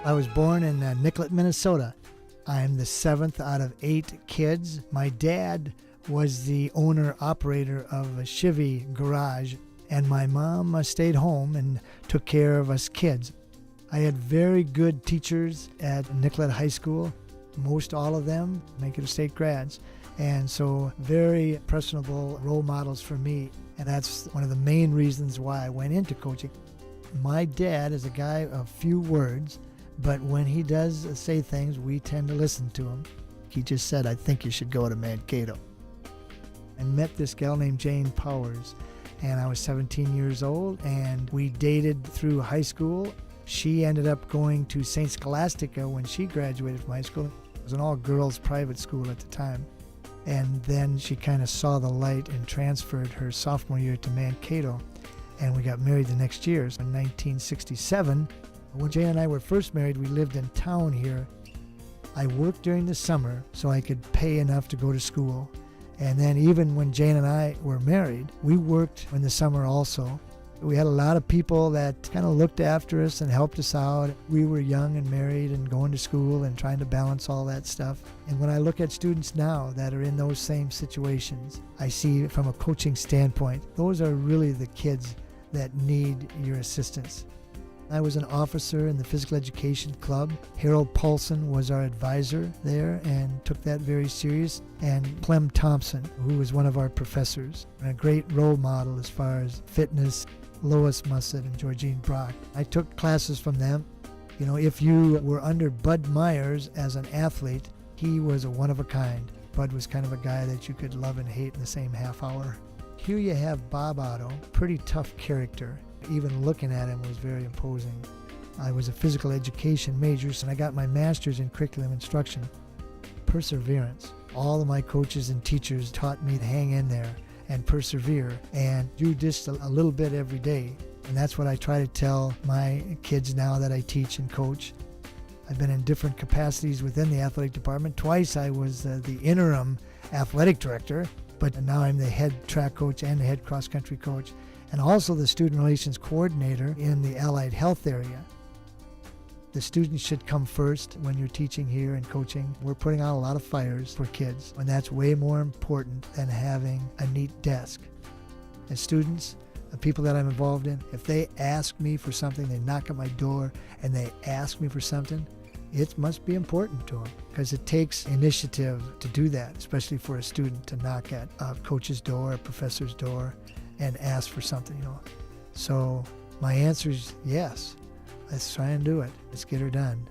I was born in Nicollet, Minnesota. I'm the seventh out of 8 kids. My dad was the owner-operator of a Chevy garage, and my mom stayed home and took care of us kids. I had very good teachers at Nicollet High School, most all of them Mankato State grads, and so very personable role models for me, and that's one of the main reasons why I went into coaching. My dad is a guy of few words, but when he does say things, we tend to listen to him. He just said, "I think you should go to Mankato." I met this gal named Jane Powers, and I was 17 years old, and we dated through high school. She ended up going to St. Scholastica when she graduated from high school. It was an all-girls private school at the time. And then she kind of saw the light and transferred her sophomore year to Mankato, and we got married the next year. So in 1967, when Jane and I were first married, we lived in town here. I worked during the summer so I could pay enough to go to school. And then even when Jane and I were married, we worked in the summer also. We had a lot of people that kind of looked after us and helped us out. We were young and married and going to school and trying to balance all that stuff. And when I look at students now that are in those same situations, I see from a coaching standpoint, those are really the kids that need your assistance. I was an officer in the physical education club. Harold Paulson was our advisor there and took that very serious. And Clem Thompson, who was one of our professors, and a great role model as far as fitness, Lois Mussett and Georgine Brock. I took classes from them. You know, if you were under Bud Myers as an athlete, he was a one of a kind. Bud was kind of a guy that you could love and hate in the same half hour. Here you have Bob Otto, pretty tough character. Even looking at him was very imposing. I was a physical education major, and I got my master's in curriculum instruction. Perseverance. All of my coaches and teachers taught me to hang in there and persevere and do just a little bit every day. And that's what I try to tell my kids now that I teach and coach. I've been in different capacities within the athletic department. Twice I was the interim athletic director, but now I'm the head track coach and the head cross-country coach, and also the student relations coordinator in the allied health area. The students should come first when you're teaching here and coaching. We're putting out a lot of fires for kids, and that's way more important than having a neat desk. As students, the people that I'm involved in, if they ask me for something, they knock at my door and they ask me for something, it must be important to them, because it takes initiative to do that, especially for a student to knock at a coach's door, a professor's door, and ask for something, you know. So my answer is yes. Let's try and do it. Let's get her done.